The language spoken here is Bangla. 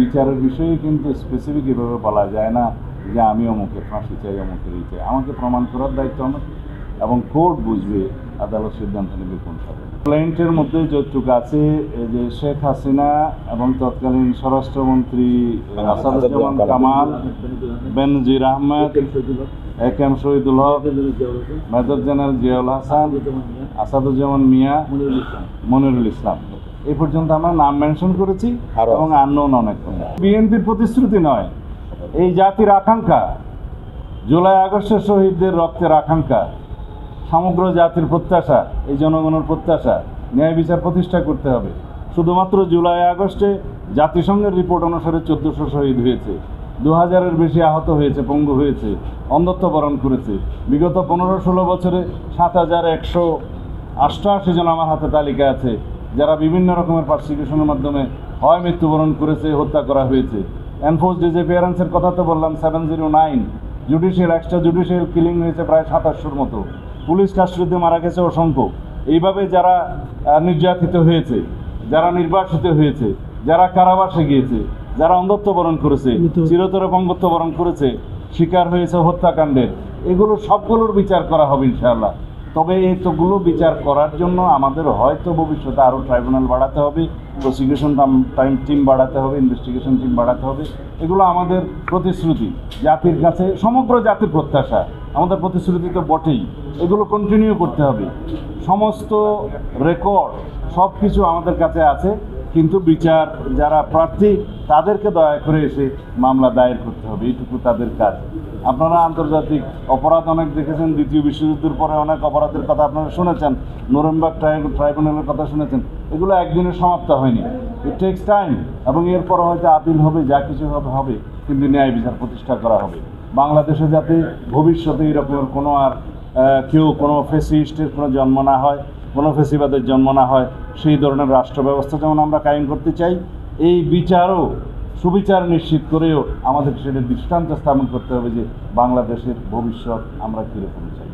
বিচারের বিষয়ে কিন্তু স্পেসিফিক এভাবে বলা যায় না যে আমি অমুকের ফাঁসি চাই, অমুকের এই চাই। আমাকে প্রমাণ করার দায়িত্ব আমার, এবং কোর্ট বুঝবে, আদালত সিদ্ধান্ত নেবে কোনভাবে। ক্লায়েন্টের মধ্যে যৌতুক আছে, যে শেখ হাসিনা এবং তৎকালীন স্বরাষ্ট্রমন্ত্রী আসাদুজ্জামান কামাল, বেনজির আহমেদ, একেএম শহীদুল হক, মেজর জেনারেল জিয়াউল হাসান, আসাদুজ্জামান মিয়া, মনিরুল ইসলাম, এই পর্যন্ত আমরা নাম মেনশন করেছি এবং আননোন অনেক। বিএনপির প্রতিশ্রুতি নয়, এই জাতির আকাঙ্ক্ষা, জুলাই আগস্টের শহীদদের রক্তের আকাঙ্ক্ষা, সমগ্র জাতির প্রত্যাশা, এই জনগণের প্রত্যাশা, ন্যায় বিচার প্রতিষ্ঠা করতে হবে। শুধুমাত্র জুলাই আগস্টে জাতিসংঘের রিপোর্ট অনুসারে 1400 শহীদ হয়েছে, 2000-এর বেশি আহত হয়েছে, পঙ্গু হয়েছে, অন্ধত্ব বরণ করেছে। বিগত 15-16 বছরে 7188 জন আমার হাতে তালিকা আছে যারা বিভিন্ন রকমের পারসিকিউশনের মাধ্যমে হয় মৃত্যুবরণ করেছে, হত্যা করা হয়েছে। এনফোর্স ডিসঅ্যাপিয়ারেন্সের কথা তো বললাম, 709। জুডিশিয়াল, এক্সট্রা জুডিশিয়াল কিলিং হয়েছে প্রায় 2700-র মতো। পুলিশ কাস্টডিতে মারা গেছে অসংখ্য। এইভাবে যারা নির্যাতিত হয়েছে, যারা নির্বাসিত হয়েছে, যারা কারাবাসে গিয়েছে, যারা অন্ধত্ব বরণ করেছে, চিরতরে অপঙ্গত্ব বরণ করেছে, শিকার হয়েছে হত্যাকাণ্ডের, এগুলো সবগুলোর বিচার করা হবে ইনশাআল্লাহ। তবে এইগুলো বিচার করার জন্য আমাদের হয়তো ভবিষ্যতে আরও ট্রাইব্যুনাল বাড়াতে হবে, প্রসিকিউশন টিম বাড়াতে হবে, ইনভেস্টিগেশন টিম বাড়াতে হবে। এগুলো আমাদের প্রতিশ্রুতি, জাতির কাছে সমগ্র জাতির প্রত্যাশা, আমাদের প্রতিশ্রুতি তো বটেই। এগুলো কন্টিনিউ করতে হবে। সমস্ত রেকর্ড সব কিছু আমাদের কাছে আছে, কিন্তু বিচার যারা প্রার্থী তাদেরকে দয়া করে এসে মামলা দায়ের করতে হবে, এইটুকু তাদের কাজ। আপনারা আন্তর্জাতিক অপরাধ অনেক দেখেছেন, দ্বিতীয় বিশ্বযুদ্ধের পরে অনেক অপরাধের কথা আপনারা শুনেছেন, নুরেমবার্গ ট্রাইব্যুনালের কথা শুনেছেন। এগুলো একদিনে সমাপ্ত হয়নি, ইট টেক্স টাইম, এবং এরপর হয়তো আপিল হবে, যা কিছু হবে হবে, কিন্তু ন্যায় বিচার প্রতিষ্ঠা করা হবে। বাংলাদেশে যাতে ভবিষ্যতে এরকমের কোনো আর কেউ কোনো ফেসিস্টের কোনো জন্ম না হয়, কোনো ফেসিবাদের জন্ম না হয়, সেই ধরনের রাষ্ট্র ব্যবস্থা যেমন আমরা কায়েম করতে চাই, এই বিচারও সুবিচার নিশ্চিত করেও আমাদের সেটা দৃষ্টান্ত স্থাপন করতে হবে যে বাংলাদেশের ভবিষ্যৎ আমরা কীরকম চাই।